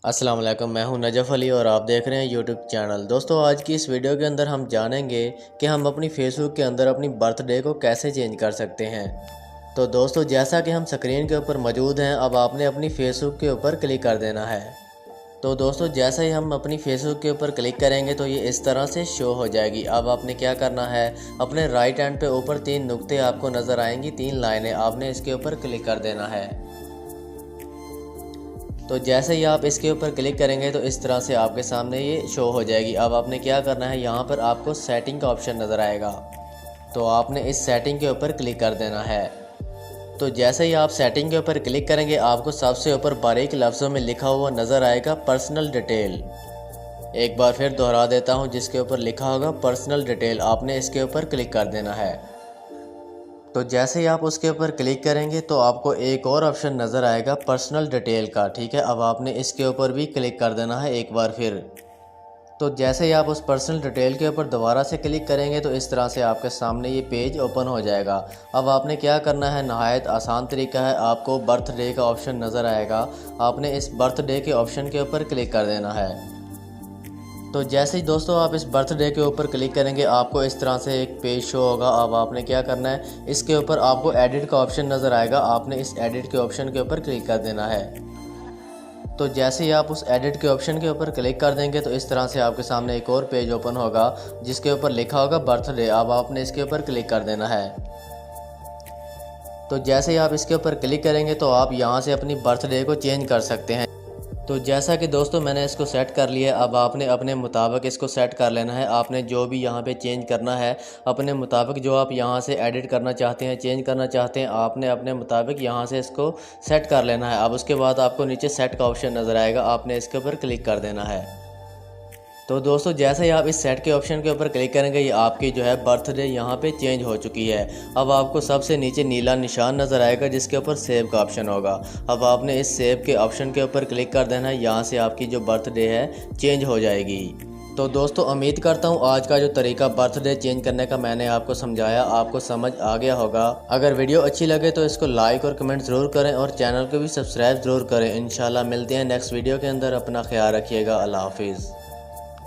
अस्सलाम वालेकुम, मैं हूं नजफ़ अली और आप देख रहे हैं यूट्यूब चैनल। दोस्तों, आज की इस वीडियो के अंदर हम जानेंगे कि हम अपनी फेसबुक के अंदर अपनी बर्थडे को कैसे चेंज कर सकते हैं। तो दोस्तों, जैसा कि हम स्क्रीन के ऊपर मौजूद हैं, अब आपने अपनी फेसबुक के ऊपर क्लिक कर देना है। तो दोस्तों, जैसे ही हम अपनी फेसबुक के ऊपर क्लिक करेंगे तो ये इस तरह से शो हो जाएगी। अब आपने क्या करना है, अपने राइट हैंड पे ऊपर 3 नुक्ते आपको नज़र आएंगी, 3 लाइनें, आपने इसके ऊपर क्लिक कर देना है। तो जैसे ही आप इसके ऊपर क्लिक करेंगे तो इस तरह से आपके सामने ये शो हो जाएगी। अब आपने क्या करना है, यहाँ पर आपको सेटिंग का ऑप्शन नज़र आएगा, तो आपने इस सेटिंग के ऊपर क्लिक कर देना है। तो जैसे ही आप सेटिंग के ऊपर क्लिक करेंगे, आपको सबसे ऊपर बारीक लफ्ज़ों में लिखा हुआ नज़र आएगा पर्सनल डिटेल। एक बार फिर दोहरा देता हूँ, जिसके ऊपर लिखा होगा पर्सनल डिटेल, आपने इसके ऊपर क्लिक कर देना है। तो जैसे ही आप उसके ऊपर क्लिक करेंगे तो आपको एक और ऑप्शन नज़र आएगा पर्सनल डिटेल का, ठीक है। अब आपने इसके ऊपर भी क्लिक कर देना है एक बार फिर। तो जैसे ही आप उस पर्सनल डिटेल के ऊपर दोबारा से क्लिक करेंगे तो इस तरह से आपके सामने ये पेज ओपन हो जाएगा। अब आपने क्या करना है, नहायत आसान तरीका है, आपको बर्थडे का ऑप्शन नज़र आएगा, आपने इस बर्थडे के ऑप्शन के ऊपर क्लिक कर देना है। तो जैसे ही दोस्तों आप इस बर्थडे के ऊपर क्लिक करेंगे, आपको इस तरह से एक पेज शो होगा। अब आपने क्या करना है, इसके ऊपर आपको एडिट का ऑप्शन नज़र आएगा, आपने इस एडिट के ऑप्शन के ऊपर क्लिक कर देना है। तो जैसे ही आप उस एडिट के ऑप्शन के ऊपर क्लिक कर देंगे तो इस तरह से आपके सामने एक और पेज ओपन होगा, जिसके ऊपर लिखा होगा बर्थडे। अब आपने इसके ऊपर क्लिक कर देना है। तो जैसे ही आप इसके ऊपर क्लिक करेंगे तो आप यहाँ से अपनी बर्थडे को चेंज कर सकते हैं। तो जैसा कि दोस्तों मैंने इसको सेट कर लिया है, अब आपने अपने मुताबिक इसको सेट कर लेना है। आपने जो भी यहाँ पे चेंज करना है अपने मुताबिक, जो आप यहाँ से एडिट करना चाहते हैं, चेंज करना चाहते हैं, आपने अपने मुताबिक यहाँ से इसको सेट कर लेना है। अब उसके बाद आपको नीचे सेट का ऑप्शन नज़र आएगा, आपने इसके ऊपर क्लिक कर देना है। तो दोस्तों, जैसे ही आप इस सेट के ऑप्शन के ऊपर क्लिक करेंगे, ये आपकी जो है बर्थडे यहाँ पे चेंज हो चुकी है। अब आपको सबसे नीचे नीला निशान नज़र आएगा, जिसके ऊपर सेव का ऑप्शन होगा। अब आपने इस सेव के ऑप्शन के ऊपर क्लिक कर देना है, यहाँ से आपकी जो बर्थडे है चेंज हो जाएगी। तो दोस्तों, उम्मीद करता हूँ आज का जो तरीका बर्थडे चेंज करने का मैंने आपको समझाया, आपको समझ आ गया होगा। अगर वीडियो अच्छी लगे तो इसको लाइक और कमेंट ज़रूर करें और चैनल को भी सब्सक्राइब ज़रूर करें। इंशाल्लाह मिलते हैं नेक्स्ट वीडियो के अंदर। अपना ख्याल रखिएगा। अल्लाह हाफिज़।